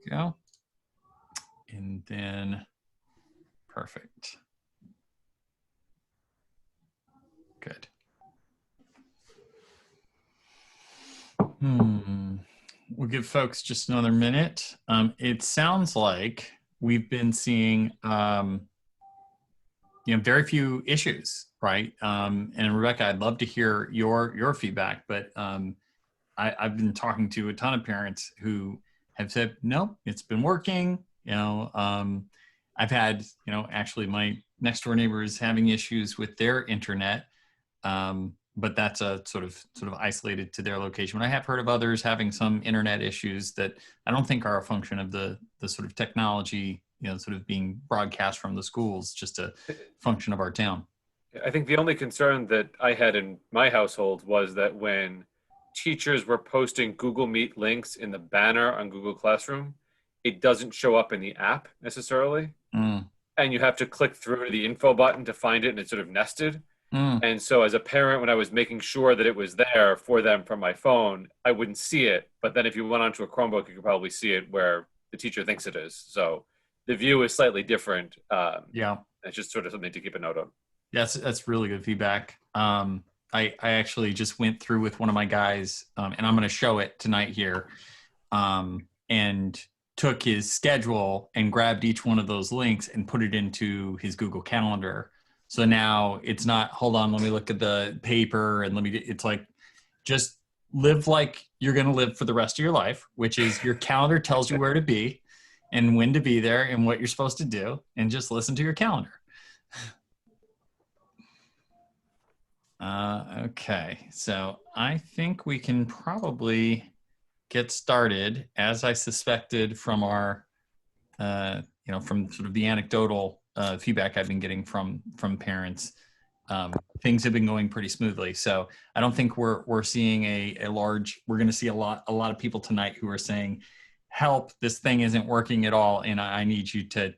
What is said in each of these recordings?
go. And then, perfect. Good. We'll give folks just another minute. It sounds like we've been seeing, very few issues, right? And Rebecca, I'd love to hear your feedback, but I've been talking to a ton of parents who have said, nope, it's been working. I've had, actually my next door neighbor is having issues with their internet. But that's a sort of isolated to their location. But I have heard of others having some internet issues that I don't think are a function of the sort of technology, sort of being broadcast from the schools, just a function of our town. I think the only concern that I had in my household was that when teachers were posting Google Meet links in the banner on Google Classroom, it doesn't show up in the app necessarily. And you have to click through the info button to find it, and it's sort of nested. And so as a parent, when I was making sure that it was there for them from my phone, I wouldn't see it. But then if you went onto a Chromebook, you could probably see it where the teacher thinks it is. So the view is slightly different. It's just sort of something to keep a note of. That's really good feedback. I actually just went through with one of my guys, and I'm going to show it tonight here, and took his schedule and grabbed each one of those links and put it into his Google Calendar. So now it's not, hold on, let me look at the paper and it's like, just live like you're going to live for the rest of your life, which is your calendar tells you where to be and when to be there and what you're supposed to do, and just listen to your calendar. Okay, so I think we can probably get started, as I suspected from our, from sort of the anecdotal feedback I've been getting from parents. Things have been going pretty smoothly. So I don't think we're seeing we're going to see a lot of people tonight who are saying, help, this thing isn't working at all, and I need you to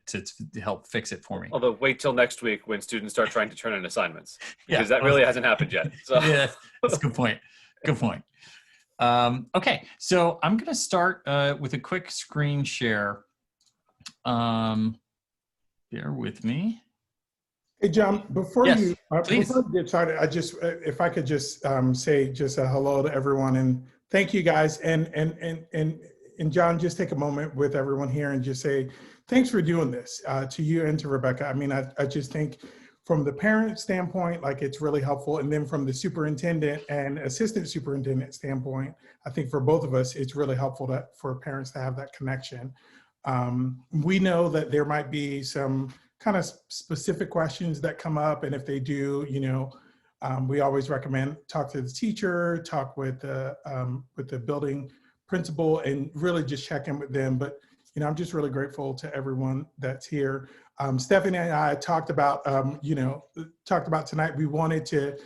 help fix it for me. Although wait till next week when students start trying to turn in assignments, because that really hasn't happened yet. So. Yeah, that's a good point. Good point. Okay, so I'm going to start with a quick screen share. Bear with me. Hey, John, before you get started, if I could just say just a hello to everyone and thank you guys. And John, just take a moment with everyone here and just say, thanks for doing this to you and to Rebecca. I mean, I just think from the parent standpoint, like it's really helpful. And then from the superintendent and assistant superintendent standpoint, I think for both of us, it's really helpful for parents to have that connection. We know that there might be some kind of specific questions that come up. And if they do, we always recommend talk to the teacher, talk with the building principal, and really just check in with them. But, I'm just really grateful to everyone that's here. Stephanie and I talked about tonight, we wanted to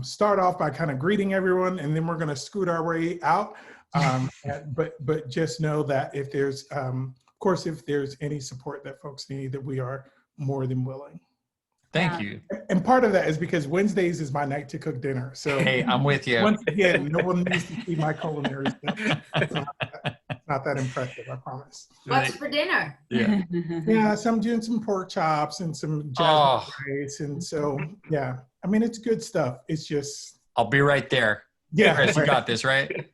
start off by kind of greeting everyone, and then we're going to scoot our way out. But just know that if there's, of course, if there's any support that folks need, that we are more than willing. Thank you. And part of that is because Wednesdays is my night to cook dinner. So hey, I'm with you. Once again, no one needs to see my culinary stuff. It's not that impressive, I promise. What's for dinner? Yeah, so I'm doing some pork chops and some jasmine rice. And so, yeah, I mean, it's good stuff. It's just. I'll be right there. Yeah. Chris, you got this, right?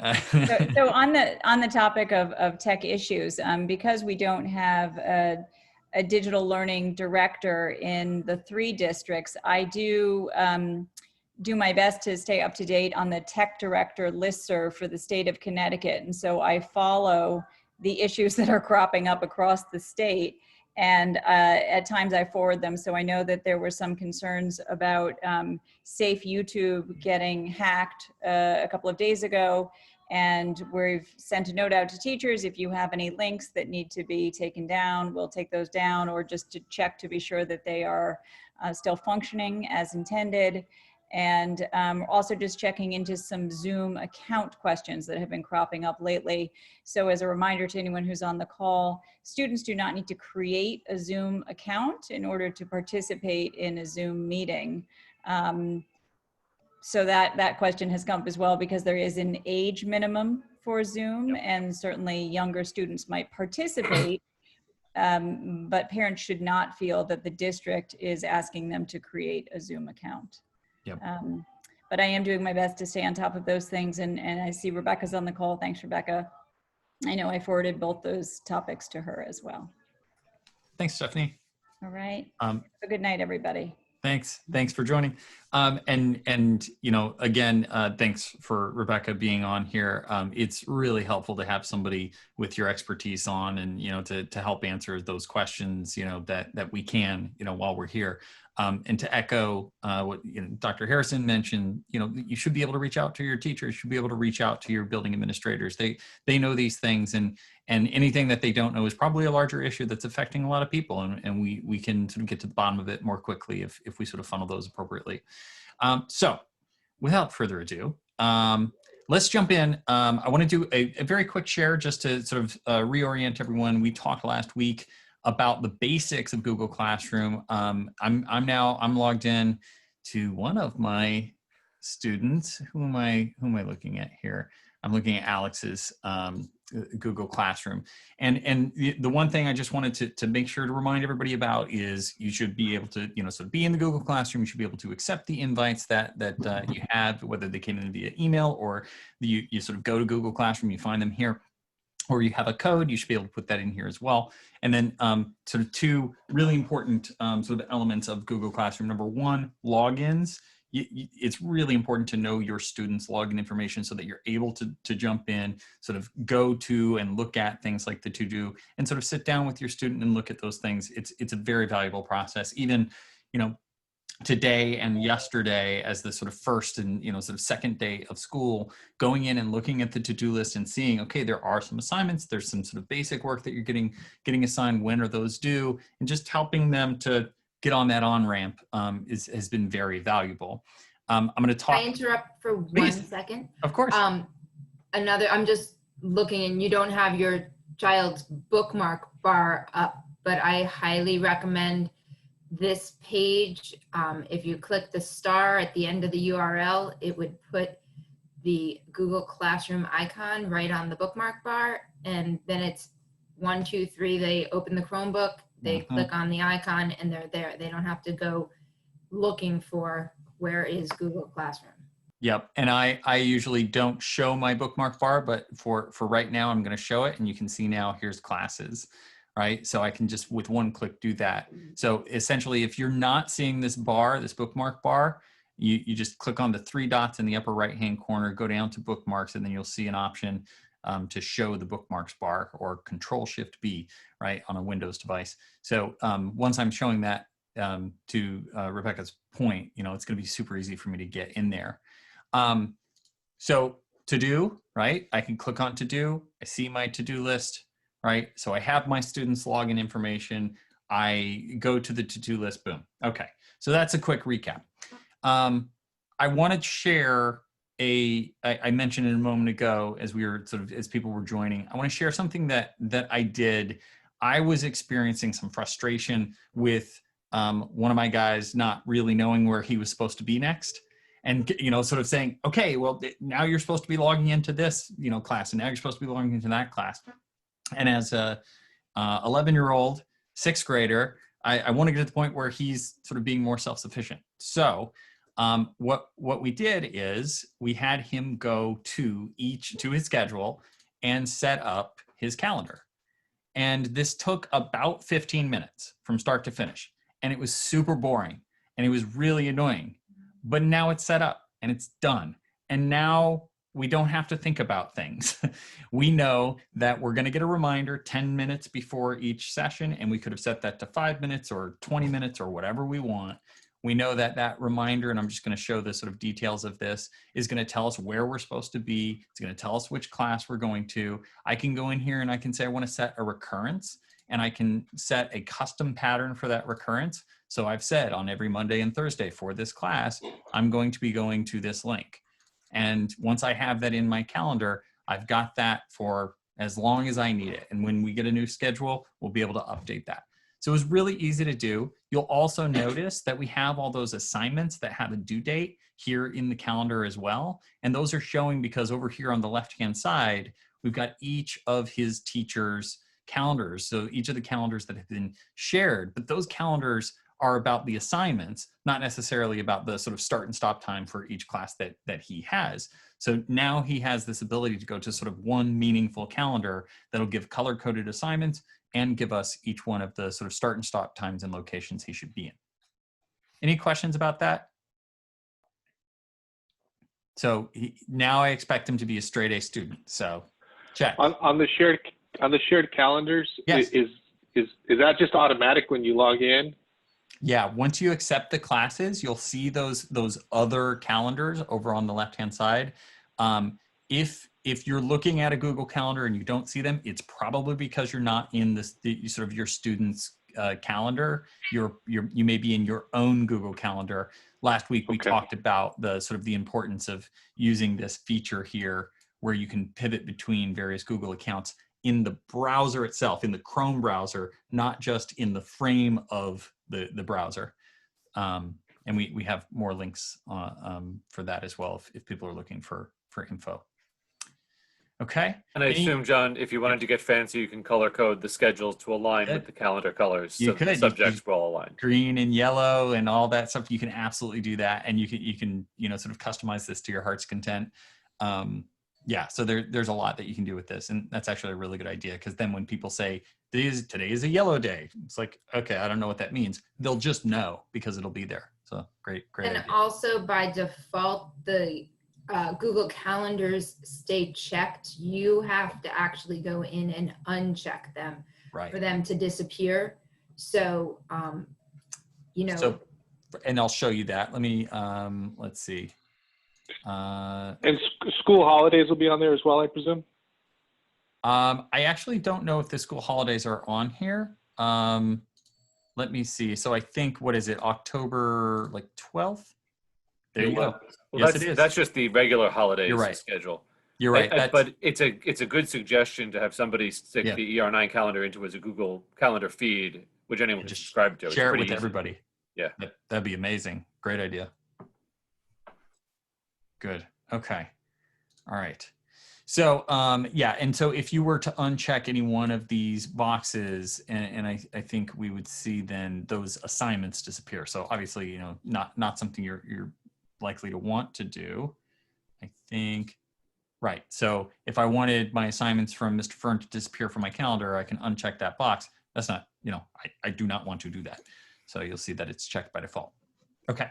So on the topic of tech issues, because we don't have a digital learning director in the 3 districts, I do my best to stay up to date on the tech director listserv for the state of Connecticut. And so I follow the issues that are cropping up across the state. And at times I forward them. So I know that there were some concerns about Safe YouTube getting hacked a couple of days ago. And we've sent a note out to teachers. If you have any links that need to be taken down, we'll take those down, or just to check to be sure that they are still functioning as intended. And also just checking into some Zoom account questions that have been cropping up lately. So as a reminder to anyone who's on the call, students do not need to create a Zoom account in order to participate in a Zoom meeting. So that question has come up as well, because there is an age minimum for Zoom, and certainly younger students might participate, but parents should not feel that the district is asking them to create a Zoom account. Yep. But I am doing my best to stay on top of those things, and I see Rebecca's on the call. Thanks, Rebecca. I know I forwarded both those topics to her as well. Thanks, Stephanie. All right. Have a good night, everybody. Thanks for joining. And you know, again, thanks for Rebecca being on here. It's really helpful to have somebody with your expertise on, and you know, to help answer those questions, you know, that we can, you know, while we're here. And to echo what Dr. Harrison mentioned, you know, you should be able to reach out to your teachers, you should be able to reach out to your building administrators. They know these things, and anything that they don't know is probably a larger issue that's affecting a lot of people, and we can sort of get to the bottom of it more quickly if we sort of funnel those appropriately. So without further ado, let's jump in. I want to do a very quick share just to sort of reorient everyone. We talked last week about the basics of Google Classroom. I'm logged in to one of my students. Who am I looking at here? I'm looking at Alex's Google Classroom. And the one thing I just wanted to make sure to remind everybody about is you should be able to, you know, sort of be in the Google Classroom. You should be able to accept the invites that you have, whether they came in via email or you sort of go to Google Classroom, you find them here, or you have a code, you should be able to put that in here as well. And then sort of two really important sort of elements of Google Classroom. Number one, logins. It's really important to know your students' login information so that you're able to jump in, sort of go to and look at things like the to-do, and sort of sit down with your student and look at those things. It's a very valuable process. Even, you know, today and yesterday as the sort of first and, you know, sort of second day of school, going in and looking at the to-do list and seeing, okay, there are some assignments, there's some sort of basic work that you're getting assigned, when are those due, and just helping them to get on that on-ramp has been very valuable. I'm going to talk. Can I interrupt for Please. 1 second? Of course. I'm just looking, and you don't have your child's bookmark bar up, but I highly recommend this page. If you click the star at the end of the URL, it would put the Google Classroom icon right on the bookmark bar, and then it's 1, 2, 3, they open the Chromebook, they click on the icon, and they're there. They don't have to go looking for where is Google Classroom. Yep, and I usually don't show my bookmark bar, but for right now, I'm going to show it, and you can see now here's classes, right? So I can just with one click do that. So essentially, if you're not seeing this bar, this bookmark bar, you just click on the 3 dots in the upper right-hand corner, go down to bookmarks, and then you'll see an option to show the bookmarks bar, or Control-Shift-B, right, on a Windows device. So once I'm showing that to Rebecca's point, you know, it's going to be super easy for me to get in there. So to do, right, I can click on to do, I see my to-do list, right? So I have my students' login information. I go to the to-do list, boom. Okay, so that's a quick recap. I want to share I mentioned it a moment ago as we were as people were joining, I want to share something that I did. I was experiencing some frustration with one of my guys not really knowing where he was supposed to be next. And, you know, sort of saying, okay, well, now you're supposed to be logging into this, you know, class, and now you're supposed to be logging into that class. And as a 11-year-old, 6th grader, I want to get to the point where he's sort of being more self-sufficient. So what we did is we had him go to his schedule and set up his calendar. And this took about 15 minutes from start to finish. And it was super boring and it was really annoying. But now it's set up and it's done. And now we don't have to think about things. We know that we're going to get a reminder 10 minutes before each session, and we could have set that to 5 minutes or 20 minutes or whatever we want. We know that that reminder, and I'm just going to show the sort of details of this, is going to tell us where we're supposed to be. It's going to tell us which class we're going to. I can go in here and I can say I want to set a recurrence, and I can set a custom pattern for that recurrence. So I've said on every Monday and Thursday for this class, I'm going to be going to this link. And once I have that in my calendar, I've got that for as long as I need it. And when we get a new schedule, we'll be able to update that. So it was really easy to do. You'll also notice that we have all those assignments that have a due date here in the calendar as well. And those are showing because over here on the left-hand side, we've got each of his teachers' calendars. So each of the calendars that have been shared, but those calendars are about the assignments, not necessarily about the sort of start and stop time for each class that he has. So now he has this ability to go to sort of one meaningful calendar that'll give color-coded assignments and give us each one of the sort of start and stop times and locations he should be in. Any questions about that? So now I expect him to be a straight A student. So check. On the shared calendars, yes. is that just automatic when you log in? Yeah, once you accept the classes, you'll see those other calendars over on the left-hand side. If you're looking at a Google Calendar and you don't see them, it's probably because you're not in the sort of your student's calendar. You may be in your own Google Calendar. Last week we talked about the sort of the importance of using this feature here, where you can pivot between various Google accounts in the browser itself, in the Chrome browser, not just in the frame of the browser. And we have more links for that as well if people are looking for info. Okay. And I assume, John, if you wanted to get fancy, you can color code the schedules to align with the calendar colors, so the subjects will all align. Green and yellow and all that stuff. You can absolutely do that, and you can sort of customize this to your heart's content. Yeah, so there's a lot that you can do with this, and that's actually a really good idea, because then when people say today is a yellow day, it's like, okay, I don't know what that means. They'll just know because it'll be there. So great And idea. also by default, the Google Calendars stay checked. You have to actually go in and uncheck them for them to disappear. So, So, and I'll show you that. Let me, let's see. And school holidays will be on there as well, I presume? I actually don't know if the school holidays are on here. Let me see. So I think, what is it, October 12th? There you go. Well, yes, it is. That's just the regular holidays You're right. schedule. You're right. But it's a good suggestion to have somebody stick the ER9 calendar into as a Google Calendar feed, which anyone can subscribe to. Share it with everybody. Yeah. That'd be amazing. Great idea. Good. Okay. All right. So yeah, and so if you were to uncheck any one of these boxes, and I think we would see then those assignments disappear. So obviously, not something you're likely to want to do. I think, right. So if I wanted my assignments from Mr. Fern to disappear from my calendar, I can uncheck that box. That's not, I do not want to do that. So you'll see that it's checked by default. Okay.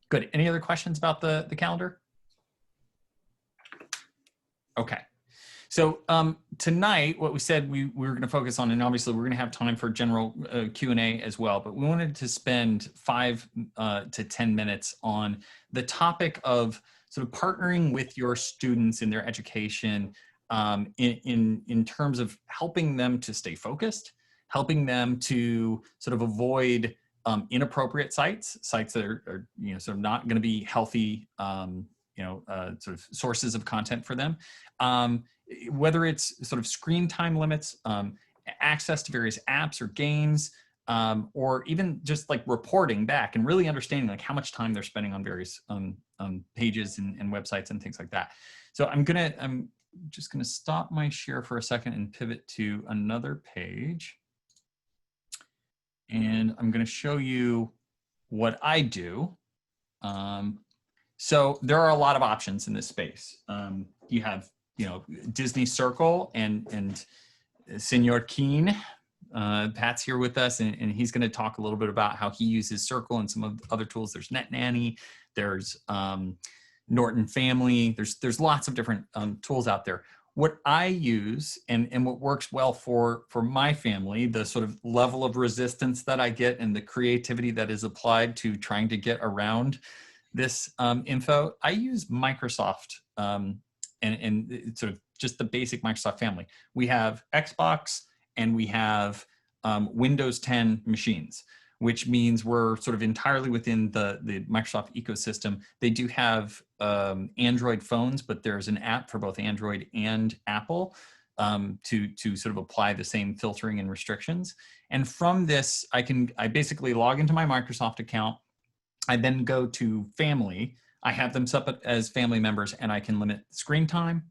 Good. Any other questions about the calendar? Okay. So tonight, what we said we were going to focus on, and obviously we're going to have time for general Q&A as well, but we wanted to spend 5 to 10 minutes on the topic of sort of partnering with your students in their education in terms of helping them to stay focused, helping them to sort of avoid inappropriate sites that are sort of not going to be healthy, sort of sources of content for them. Whether it's sort of screen time limits, access to various apps or games, or even just like reporting back and really understanding like how much time they're spending on various pages and websites and things like that. So I'm just gonna stop my share for a second and pivot to another page. And I'm gonna show you what I do. So there are a lot of options in this space. You have, Disney Circle and Senor Keen. Pat's here with us, and he's going to talk a little bit about how he uses Circle and some of the other tools. There's Net Nanny, there's Norton Family. There's lots of different tools out there. What I use and what works well for my family, the sort of level of resistance that I get and the creativity that is applied to trying to get around this info, I use Microsoft and it's sort of just the basic Microsoft family. We have Xbox and we have Windows 10 machines, which means we're sort of entirely within the Microsoft ecosystem. They do have Android phones, but there's an app for both Android and Apple. to sort of apply the same filtering and restrictions. And from this, I basically log into my Microsoft account. I then go to family. I have them set up as family members, and I can limit screen time.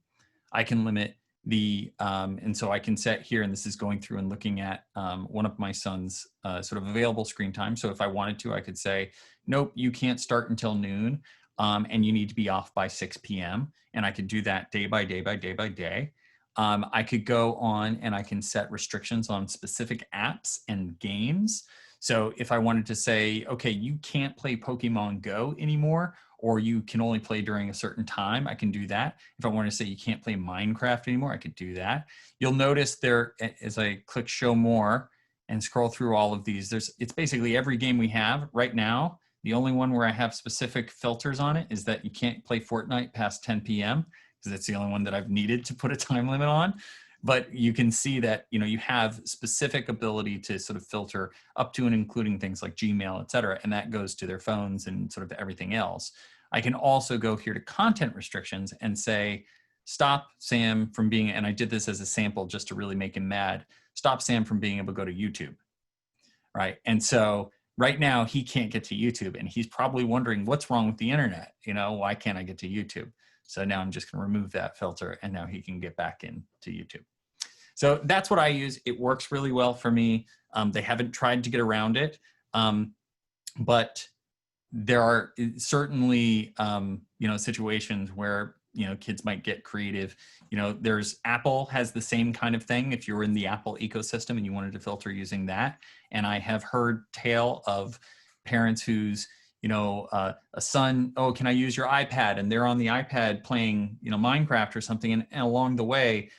I can limit and so I can set here, and this is going through and looking at one of my son's sort of available screen time. So if I wanted to, I could say, nope, you can't start until noon, and you need to be off by 6 p.m. And I could do that day by day by day by day. I could go on and I can set restrictions on specific apps and games. So if I wanted to say, okay, you can't play Pokemon Go anymore, or you can only play during a certain time, I can do that. If I want to say you can't play Minecraft anymore, I could do that. You'll notice there, as I click show more and scroll through all of these, it's basically every game we have right now. The only one where I have specific filters on it is that you can't play Fortnite past 10 p.m. because that's the only one that I've needed to put a time limit on. But you can see that, you have specific ability to sort of filter up to and including things like Gmail, et cetera, and that goes to their phones and sort of everything else. I can also go here to content restrictions and say, stop Sam from being, and I did this as a sample just to really make him mad, stop Sam from being able to go to YouTube, right? And so right now he can't get to YouTube, and he's probably wondering what's wrong with the internet, why can't I get to YouTube? So now I'm just going to remove that filter, and now he can get back into YouTube. So that's what I use. It works really well for me. They haven't tried to get around it, but there are certainly, situations where, kids might get creative. There's Apple has the same kind of thing if you're in the Apple ecosystem and you wanted to filter using that. And I have heard tale of parents whose a son, oh, can I use your iPad? And they're on the iPad playing, Minecraft or something. And along the way,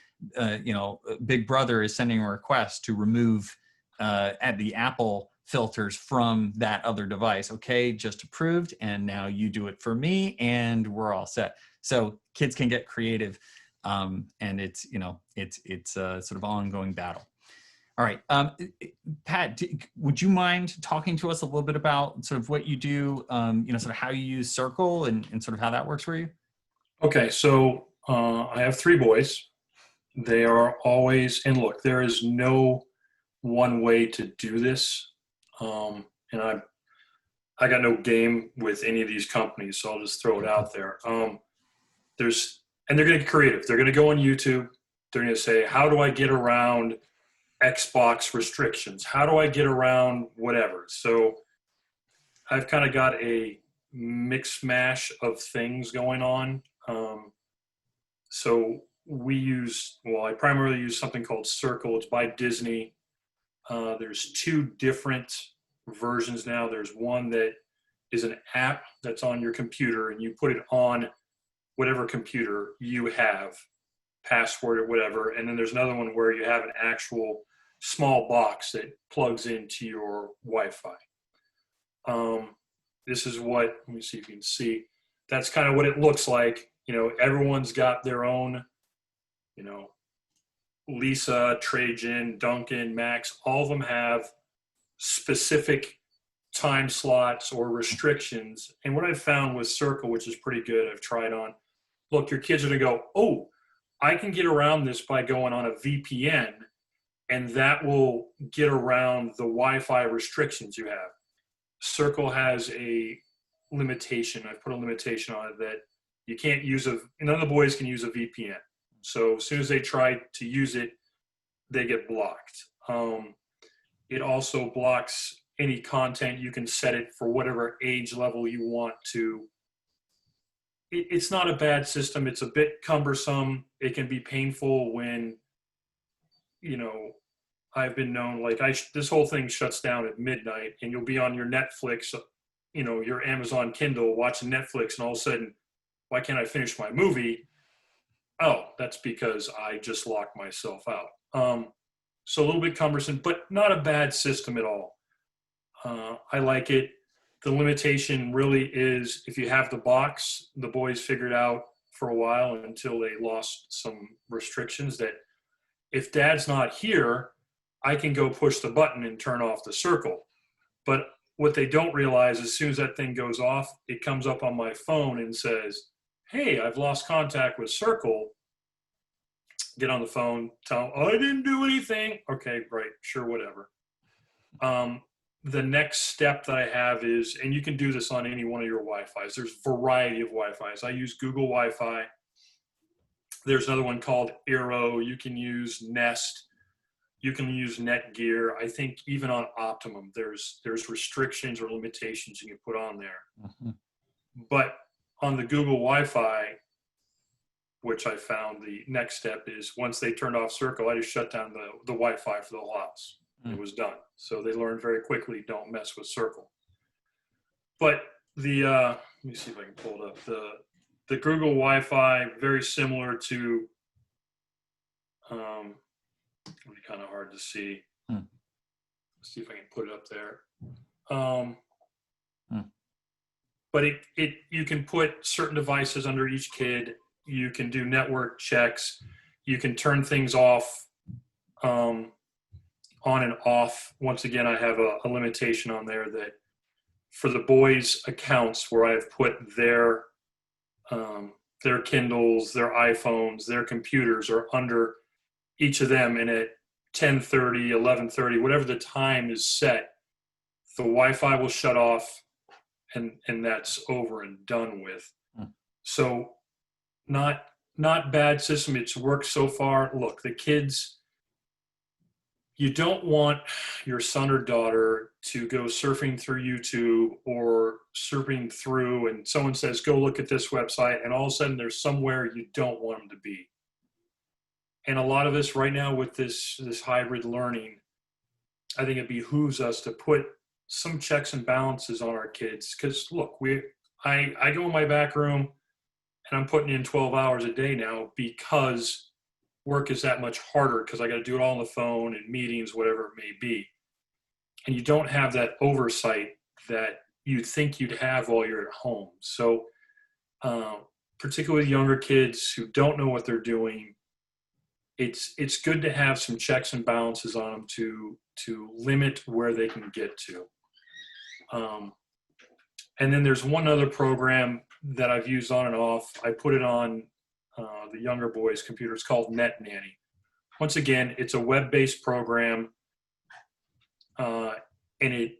Big Brother is sending a request to remove at the Apple filters from that other device. Okay, just approved. And now you do it for me and we're all set. So kids can get creative. And it's a sort of ongoing battle. All right, Pat, would you mind talking to us a little bit about sort of what you do, sort of how you use Circle and sort of how that works for you? Okay, so I have 3 boys. They are always, and look, there is no one way to do this. And I got no game with any of these companies, so I'll just throw it out there. And they're going to get creative. They're going to go on YouTube. They're going to say, how do I get around Xbox restrictions? How do I get around whatever? So I've kind of got a mix mash of things going on. So I primarily use something called Circle. It's by Disney. There's 2 different versions now. There's one that is an app that's on your computer and you put it on whatever computer you have, password or whatever. And then there's another one where you have an actual small box that plugs into your Wi-Fi. This is what, let me see if you can see. That's kind of what it looks like. Everyone's got their own, Lisa, Trajan, Duncan, Max, all of them have specific time slots or restrictions. And what I've found with Circle, which is pretty good, I've tried on, look, your kids are going to go, oh, I can get around this by going on a VPN, and that will get around the Wi-Fi restrictions you have. Circle has a limitation. I've put a limitation on it that you can't use none of the boys can use a VPN. So as soon as they try to use it, they get blocked. It also blocks any content. You can set it for whatever age level you want to. It's not a bad system. It's a bit cumbersome. It can be painful when, I've been known, this whole thing shuts down at midnight and you'll be on your Netflix, your Amazon Kindle watching Netflix, and all of a sudden, why can't I finish my movie? Oh, that's because I just locked myself out. So a little bit cumbersome, but not a bad system at all. I like it. The limitation really is if you have the box, the boys figured out for a while until they lost some restrictions that if dad's not here, I can go push the button and turn off the Circle. But what they don't realize, as soon as that thing goes off, it comes up on my phone and says, hey, I've lost contact with Circle. get on the phone, tell them, oh, I didn't do anything. Okay, right, sure, whatever. The next step that I have is, and you can do this on any one of your Wi-Fis. There's a variety of Wi-Fis. I use Google Wi-Fi. There's another one called Eero. You can use Nest. You can use Netgear. I think even on Optimum, there's restrictions or limitations you can put on there. Mm-hmm. But on the Google Wi-Fi, which I found the next step is once they turned off Circle, I just shut down the Wi-Fi for the whole house. It was done. So they learned very quickly, don't mess with Circle. But let me see if I can pull it up. The Google Wi-Fi, very similar to, it'll be kind of hard to see. Let's see if I can put it up there. But you can put certain devices under each kid. You can do network checks. You can turn things off, on and off. Once again, I have a limitation on there that for the boys' accounts where I've put their Kindles, their iPhones, their computers are under each of them, and at 10:30, 11:30, whatever the time is set, the Wi-Fi will shut off, and that's over and done with. So not bad system. It's worked so far. Look, the kids, you don't want your son or daughter to go surfing through YouTube or surfing through and someone says, go look at this website, and all of a sudden there's somewhere you don't want them to be. And a lot of us right now with this hybrid learning, I think it behooves us to put some checks and balances on our kids. Because look, I go in my back room and I'm putting in 12 hours a day now because work is that much harder because I got to do it all on the phone and meetings, whatever it may be. And you don't have that oversight that you think you'd have while you're at home. So particularly younger kids who don't know what they're doing, it's good to have some checks and balances on them to limit where they can get to. And then there's one other program that I've used on and off. I put it on the younger boys' computer. It's called Net Nanny. Once again, it's a web-based program, and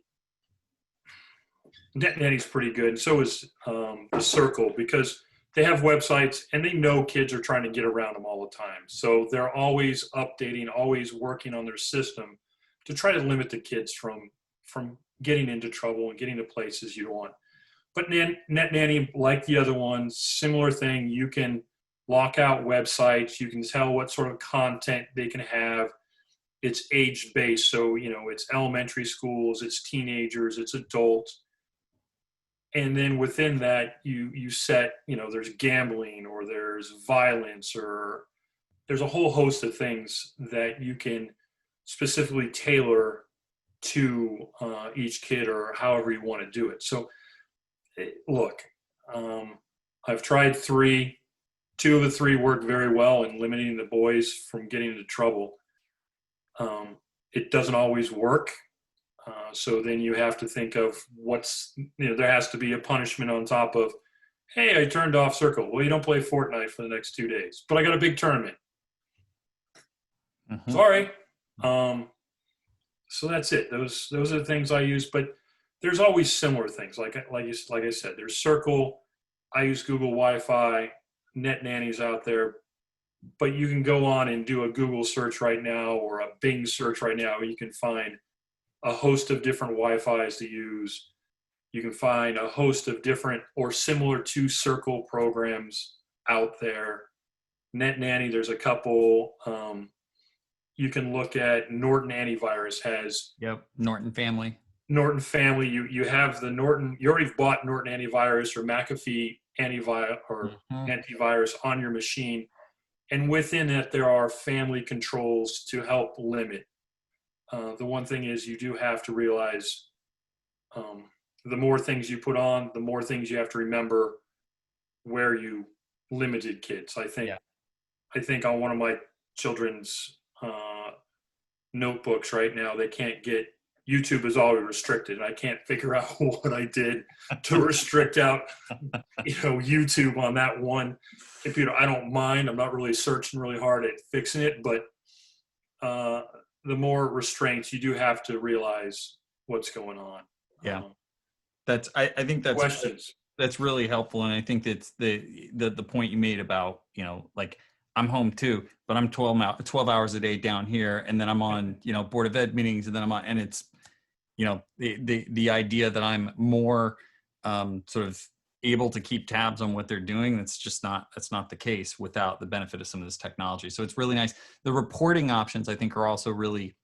Net Nanny's pretty good. So is the Circle, because they have websites and they know kids are trying to get around them all the time. So they're always updating, always working on their system to try to limit the kids from getting into trouble and getting to places you don't want. But Net Nanny, like the other ones, similar thing. You can lock out websites. You can tell what sort of content they can have. It's age-based, so it's elementary schools, it's teenagers, it's adults. And then within that, you set, there's gambling or there's violence or there's a whole host of things that you can specifically tailor to each kid or however you want to do it. So look, I've tried 3. 2 of the 3 work very well in limiting the boys from getting into trouble. It doesn't always work. So then you have to think of there has to be a punishment on top of, hey, I turned off Circle. Well, you don't play Fortnite for the next 2 days, but I got a big tournament. Mm-hmm. Sorry. So that's it. Those are the things I use, but there's always similar things. Like I said, there's Circle. I use Google Wi-Fi. Net Nanny's out there, but you can go on and do a Google search right now or a Bing search right now. You can find a host of different Wi-Fis to use. You can find a host of different or similar to Circle programs out there. Net Nanny, there's a couple. You can look at Norton Antivirus has. Yep, Norton Family. Norton Family. You have the Norton. You already bought Norton Antivirus or McAfee antivirus on your machine, and within it there are family controls to help limit. The one thing is you do have to realize the more things you put on, the more things you have to remember where you limited kids. I think on one of my children's notebooks right now, they can't get YouTube is already restricted, and I can't figure out what I did to restrict out, YouTube on that one computer. I don't mind. I'm not really searching really hard at fixing it, but the more restraints, you do have to realize what's going on. Yeah. I think that's questions. That's really helpful. And I think that's the point you made about, like I'm home too, but I'm 12 hours a day down here. And then I'm on, Board of Ed meetings, and then I'm on, and it's, the idea that I'm more sort of able to keep tabs on what they're doing. That's not the case without the benefit of some of this technology. So it's really nice. The reporting options, I think, are also really,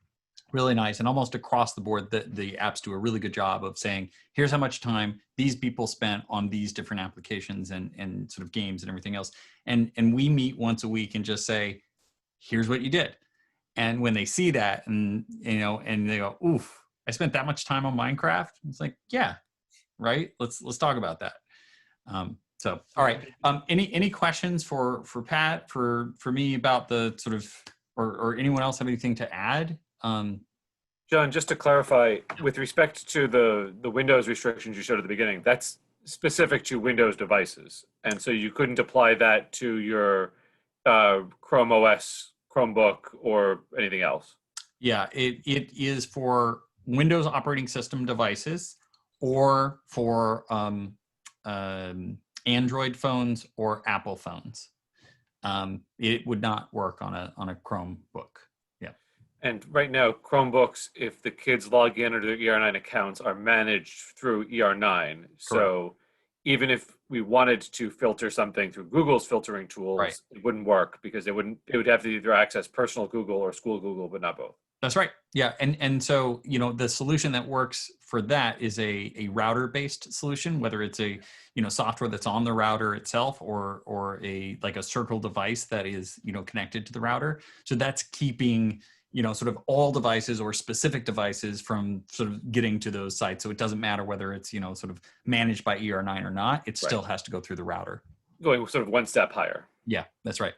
really nice, and almost across the board, the apps do a really good job of saying, here's how much time these people spent on these different applications and sort of games and everything else. And we meet once a week and just say, here's what you did. And when they see that, and and they go, oof, I spent that much time on Minecraft. It's like, yeah, right. Let's talk about that. So, all right. Any questions for Pat, for me about the sort of, or anyone else have anything to add? John, just to clarify, with respect to the Windows restrictions you showed at the beginning, that's specific to Windows devices. And so you couldn't apply that to your Chrome OS, Chromebook, or anything else. Yeah, it is for Windows operating system devices, or for Android phones or Apple phones. It would not work on a Chromebook. Yeah. And right now, Chromebooks, if the kids log in under their ER9 accounts, are managed through ER9. So even if we wanted to filter something through Google's filtering tools, it wouldn't work, because it would have to either access personal Google or school Google, but not both. That's right. Yeah. And so, the solution that works for that is a router-based solution, whether it's a, software that's on the router itself, or a Circle device that is, connected to the router. So that's keeping, sort of all devices or specific devices from sort of getting to those sites. So it doesn't matter whether it's, sort of managed by ER9 or not, it still has to go through the router. Going sort of one step higher. Yeah, that's right.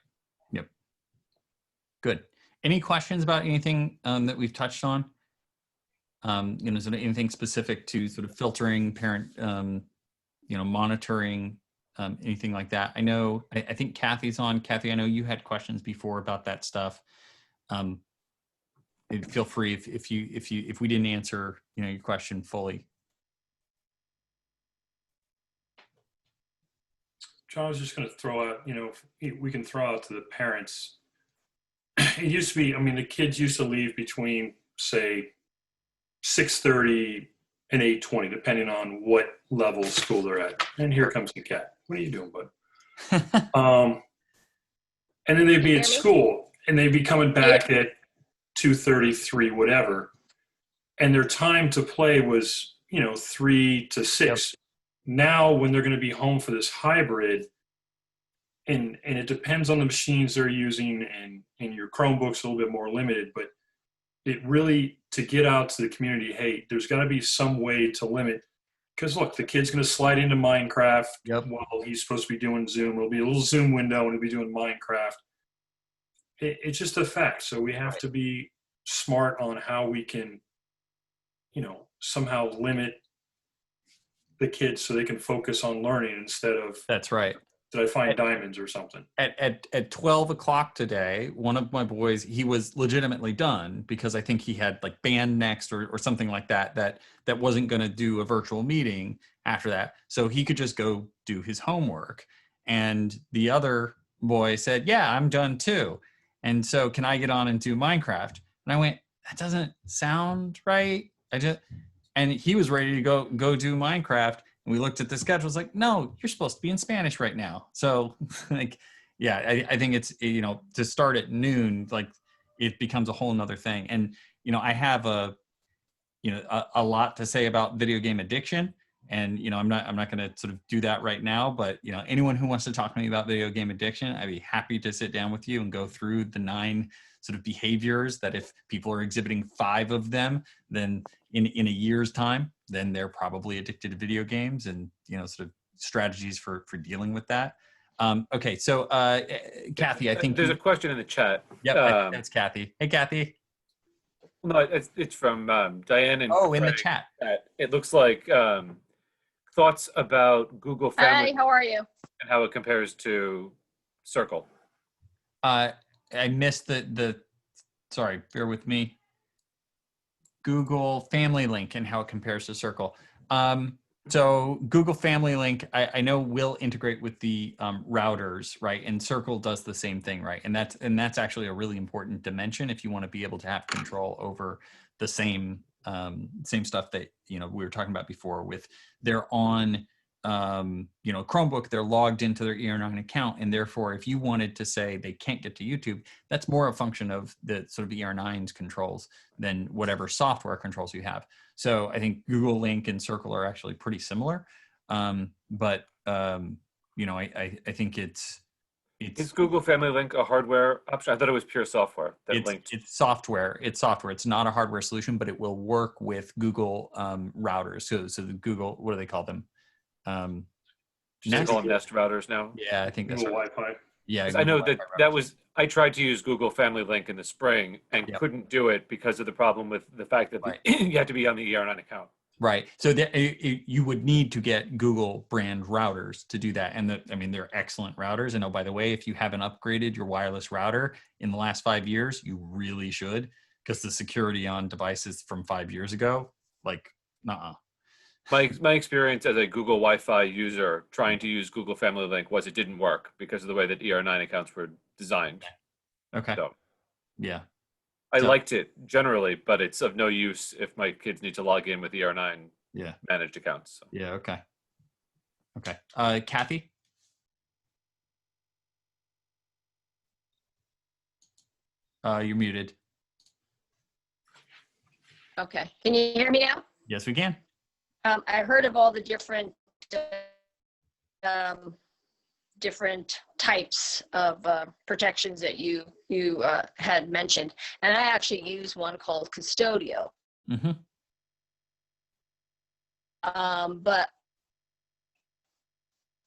Yep. Good. Any questions about anything that we've touched on? Sort of anything specific to sort of filtering, parent, monitoring, anything like that? I know, I think Kathy's on. Kathy, I know you had questions before about that stuff. Feel free if we didn't answer, your question fully. John, I was just going to throw out, we can throw out to the parents. It used to be, the kids used to leave between, say, 6:30 and 8:20, depending on what level of school they're at. And here comes the cat. What are you doing, bud? And then they'd be at school, and they'd be coming back at 2:33, whatever. And their time to play was, 3 to 6. Yep. Now, when they're going to be home for this hybrid, and it depends on the machines they're using, and your Chromebook's a little bit more limited, but it really, to get out to the community, hey, there's got to be some way to limit, because look, the kid's going to slide into Minecraft while he's supposed to be doing Zoom. It'll be a little Zoom window, and he'll be doing Minecraft. It's just a fact. So we have to be smart on how we can, somehow limit the kids so they can focus on learning instead of. That's right. Did I find diamonds or something? At 12 o'clock today, one of my boys, he was legitimately done, because I think he had like band next or something like that wasn't going to do a virtual meeting after that. So he could just go do his homework. And the other boy said, yeah, I'm done too. And so can I get on and do Minecraft? And I went, that doesn't sound right. And he was ready to go do Minecraft. And we looked at the schedule. It's like, no, you're supposed to be in Spanish right now. So I think it's, to start at noon, like it becomes a whole nother thing. And, I have a lot to say about video game addiction. And, I'm not going to sort of do that right now, but, anyone who wants to talk to me about video game addiction, I'd be happy to sit down with you and go through the 9 sort of behaviors that if people are exhibiting 5 of them, then in a year's time, then they're probably addicted to video games, and, sort of strategies for dealing with that. Okay. So, Kathy, I think there's a question in the chat. Yep. That's Kathy. Hey, Kathy. No, it's from Diane and Oh, in the Craig. chat. It looks like thoughts about Google Family Hi, how are you? and how it compares to Circle. I missed sorry, bear with me. Google Family Link and how it compares to Circle. So Google Family Link, I know will integrate with the routers, right? And Circle does the same thing, right? And that's actually a really important dimension if you want to be able to have control over the same stuff that we were talking about before. With they're on Chromebook, they're logged into their ER9 account, and therefore, if you wanted to say they can't get to YouTube, that's more a function of the sort of ER9's controls than whatever software controls you have. So I think Google Link and Circle are actually pretty similar, but I think it's Is Google Family Link a hardware option? I thought it was pure software that linked. It's software. It's software. It's not a hardware solution, but it will work with Google routers. So the Google, what do they call them? They call them Nest routers now. Yeah, I think that's Google right. Wi-Fi. Yeah, I know Wi-Fi that routers. was. I tried to use Google Family Link in the spring and couldn't do it because of the problem with the fact that you had to be on the ER9 account. Right. So you would need to get Google brand routers to do that. And they're excellent routers. And oh, by the way, if you haven't upgraded your wireless router in the last 5 years, you really should, because the security on devices from 5 years ago, like, nuh-uh. My experience as a Google Wi-Fi user trying to use Google Family Link was it didn't work because of the way that ER9 accounts were designed. Okay. So Yeah. I liked it generally, but it's of no use if my kids need to log in with ER9 managed accounts. So. Yeah. Okay. Okay. Kathy? You're muted. Okay, can you hear me now? Yes, we can. I heard of all the different types of protections that you had mentioned, and I actually use one called Custodio. Mm-hmm. But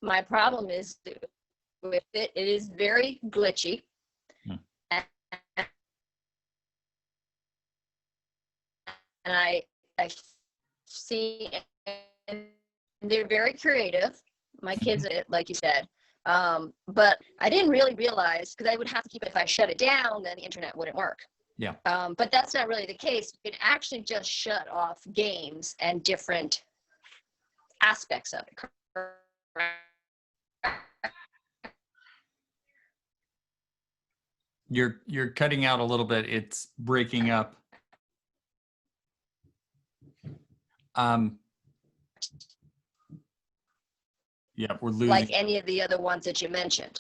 my problem is with it is very glitchy. And I see, and they're very creative. My kids, like you said, but I didn't really realize, because I would have to keep it, if I shut it down, then the internet wouldn't work. Yeah. But that's not really the case. You can actually just shut off games and different aspects of it. You're cutting out a little bit. It's breaking up. Yeah, we're losing. Like any of the other ones that you mentioned.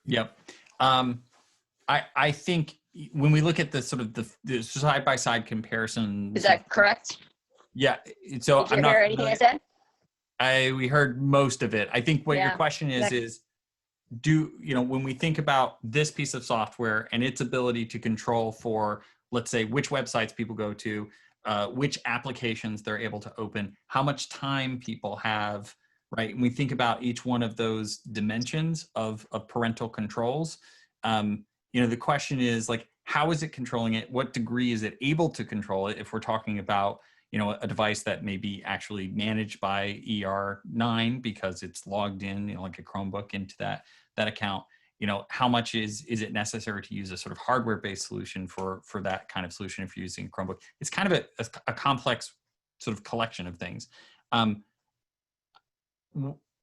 Yep. I think when we look at the sort of the side-by-side comparison. Is that correct? Yeah. So Did you hear anything I said? We heard most of it. I think what your question is when we think about this piece of software and its ability to control for, let's say, which websites people go to, which applications they're able to open, how much time people have, right? And we think about each one of those dimensions of parental controls. The question is, like, how is it controlling it? What degree is it able to control it? If we're talking about, a device that may be actually managed by ER9 because it's logged in, like a Chromebook into that account, how much is it necessary to use a sort of hardware-based solution for that kind of solution if you're using Chromebook? It's kind of a complex sort of collection of things.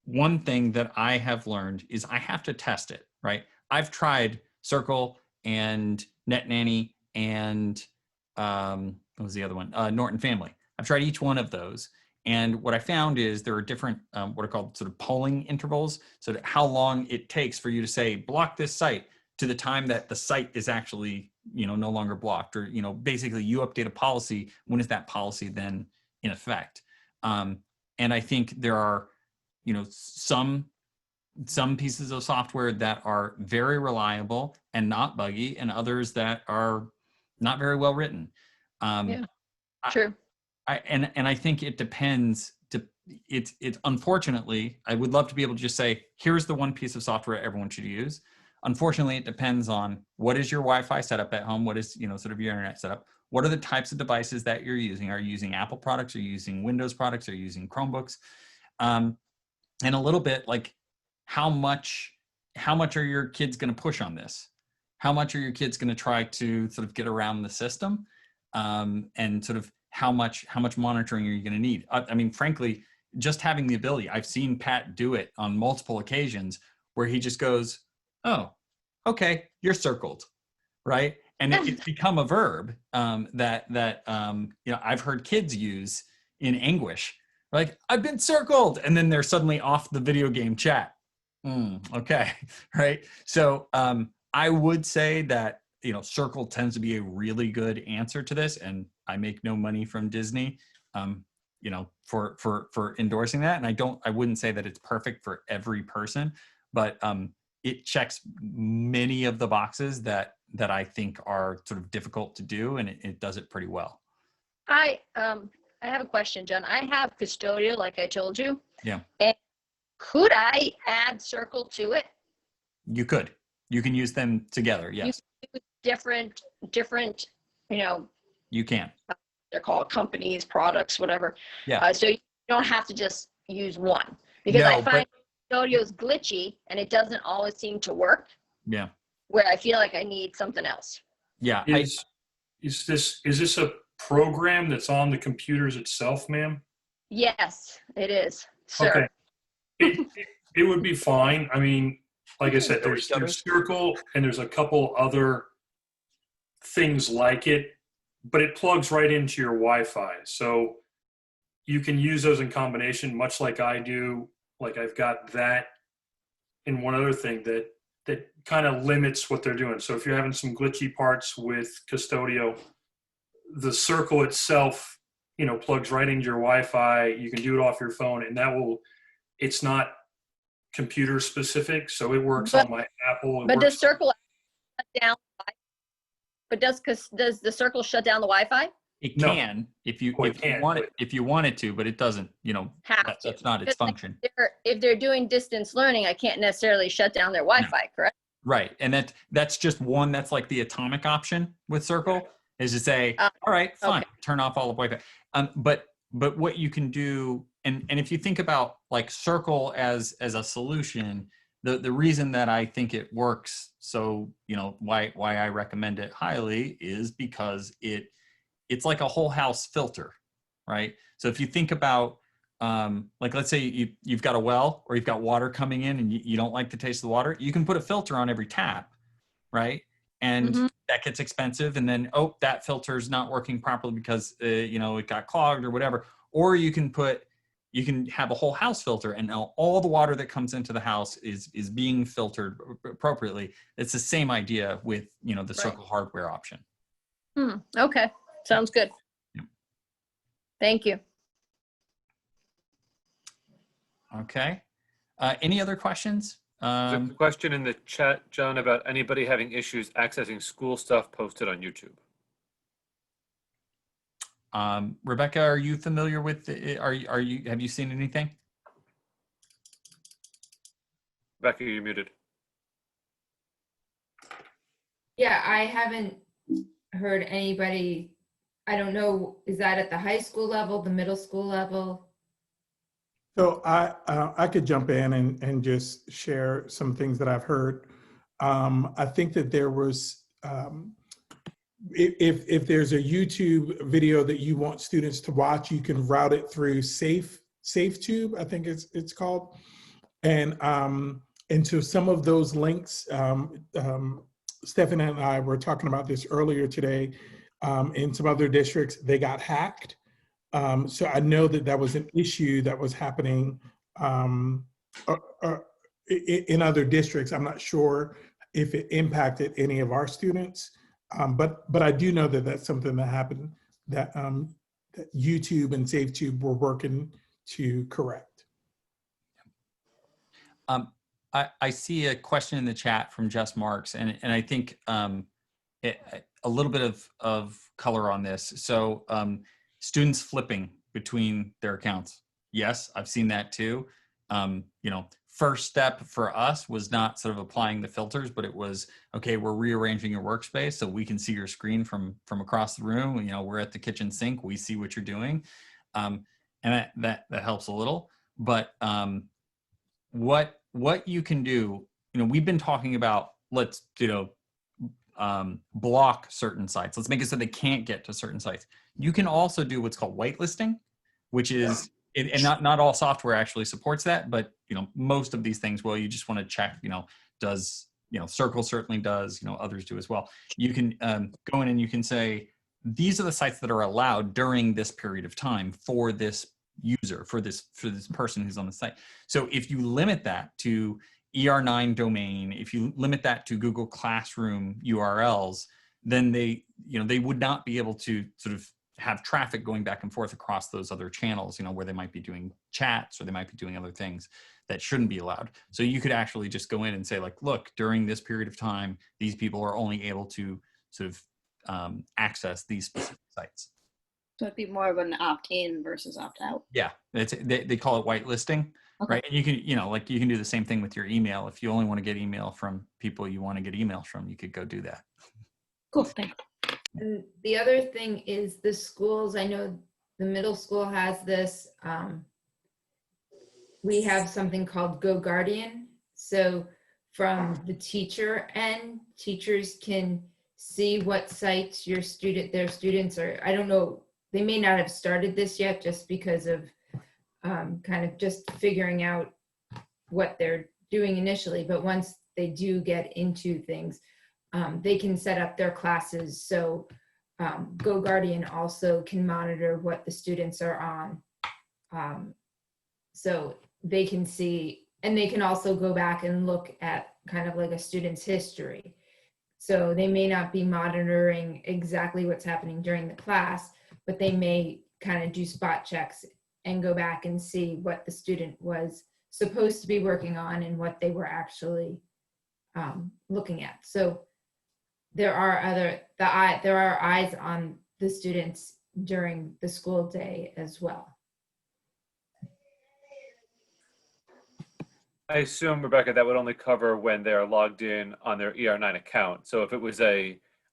One thing that I have learned is I have to test it, right? I've tried Circle and NetNanny and what was the other one? Norton Family. I've tried each one of those. And what I found is there are different, what are called sort of polling intervals. So that how long it takes for you to say, block this site, to the time that the site is actually, no longer blocked, or, basically you update a policy. When is that policy then in effect? And I think there are, some pieces of software that are very reliable and not buggy, and others that are not very well written. True. I think it depends. It's unfortunately, I would love to be able to just say, here's the one piece of software everyone should use. unfortunately, it depends on what is your Wi-Fi setup at home, what is, sort of your internet setup, what are the types of devices that you're using? Are you using Apple products? Are you using Windows products? Are you using Chromebooks? And a little bit like how much are your kids going to push on this? How much are your kids going to try to sort of get around the system? And sort of how much monitoring are you going to need? I mean, frankly, just having the ability, I've seen Pat do it on multiple occasions where he just goes, oh, okay, you're circled, right? And it's become a verb that I've heard kids use in anguish, like, I've been circled, and then they're suddenly off the video game chat. Okay, right? So I would say that circle tends to be a really good answer to this, and I make no money from Disney, for endorsing that. And I wouldn't say that it's perfect for every person, but it checks many of the boxes that I think are sort of difficult to do, and it does it pretty well. I have a question, John. I have custodial, like I told you. Yeah. And could I add circle to it? You could. You can use them together. Yes. Different. You can. They're called companies, products, whatever. Yeah. So you don't have to just use one, because I find custodial is glitchy and it doesn't always seem to work. Yeah. Where I feel like I need something else. Yeah. Is this a program that's on the computers itself, ma'am? Yes, it is, sir. Okay. It would be fine. I mean, like I said, there's Circle and there's a couple other things like it, but it plugs right into your Wi-Fi. So you can use those in combination, much like I do. Like I've got that and one other thing that kind of limits what they're doing. So if you're having some glitchy parts with Custodio, the Circle itself, plugs right into your Wi-Fi. You can do it off your phone, and it's not computer specific, so it works on my Apple. But does Circle shut down? But does the Circle shut down the Wi-Fi? It can, if you want it to, but it doesn't. That's not its function. If they're doing distance learning, I can't necessarily shut down their Wi-Fi, correct? Right, and that's just one. That's like the atomic option with Circle, is to say, all right, fine, turn off all the Wi-Fi. But what you can do, and if you think about like Circle as a solution, the reason that I think it works, so why I recommend it highly, is because it's like a whole house filter, right? So if you think about like, let's say you've got a well, or you've got water coming in and you don't like the taste of the water, you can put a filter on every tap, right? And that gets expensive, and then that filter is not working properly because it got clogged or whatever. Or you can have a whole house filter, and now all the water that comes into the house is being filtered appropriately. It's the same idea with the Circle hardware option. Okay, sounds good. Yeah. Thank you. Okay. Any other questions? There's a question in the chat, John, about anybody having issues accessing school stuff posted on YouTube. Rebecca, are you familiar with have you seen anything? Rebecca, you're muted. Yeah, I haven't heard anybody. I don't know, is that at the high school level, the middle school level? So I could jump in and just share some things that I've heard. I think that there was, if there's a YouTube video that you want students to watch, you can route it through SafeTube, I think it's called. And to some of those links, Stephanie and I were talking about this earlier today. In some other districts, they got hacked. So I know that was an issue that was happening in other districts. I'm not sure if it impacted any of our students, but I do know that that's something that happened that YouTube and SafeTube were working to correct. I see a question in the chat from Jess Marks, and I think a little bit of color on this. So students flipping between their accounts. Yes, I've seen that too. first step for us was not sort of applying the filters, but it was, okay, we're rearranging your workspace so we can see your screen from across the room. You know, we're at the kitchen sink, we see what you're doing. And that helps a little. But what you can do, you know, we've been talking about, let's, you know, block certain sites. Let's make it so they can't get to certain sites. You can also do what's called whitelisting, which is, and not all software actually supports that, but, you know, most of these things, well, you just want to check, you know, does, you know, Circle certainly does, you know, others do as well. You can go in and you can say, these are the sites that are allowed during this period of time for this user, for this person who's on the site. So if you limit that to ER9 domain, if you limit that to Google Classroom URLs, then they, you know, they would not be able to sort of have traffic going back and forth across those other channels, you know, where they might be doing chats or they might be doing other things that shouldn't be allowed. So you could actually just go in and say, like, look, during this period of time, these people are only able to sort of access these specific sites. So it'd be more of an opt-in versus opt-out. Yeah, they call it whitelisting, Okay. right? And you can, you know, like you can do the same thing with your email. If you only want to get email from people you want to get emails from, you could go do that. Cool, thanks. And the other thing is the schools, I know the middle school has this, we have something called Go Guardian. So from the teacher end, teachers can see what sites their students are, I don't know, they may not have started this yet just because of kind of just figuring out what they're doing initially. But once they do get into things, they can set up their classes. So Go Guardian also can monitor what the students are on. So they can see, and they can also go back and look at kind of like a student's history. So they may not be monitoring exactly what's happening during the class, but they may kind of do spot checks and go back and see what the student was supposed to be working on and what they were actually looking at. So there are eyes on the students during the school day as well. I assume, Rebecca, that would only cover when they're logged in on their ER9 account. So if it was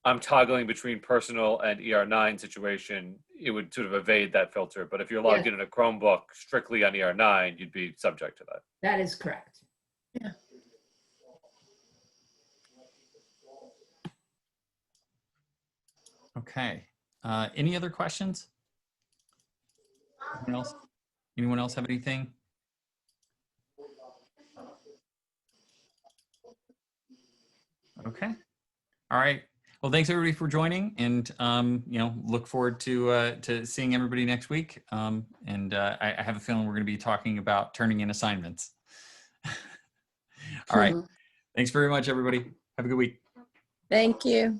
I'm toggling between personal and ER9 situation, it would sort of evade that filter. But if you're logged in a Chromebook strictly on ER9, you'd be subject to that. That is correct. Yeah. Okay. Any other questions? Anyone else have anything? Okay. All right. Well, thanks everybody for joining, and you know, look forward to seeing everybody next week. I have a feeling we're going to be talking about turning in assignments. All right. Thanks very much, everybody. Have a good week. Thank you.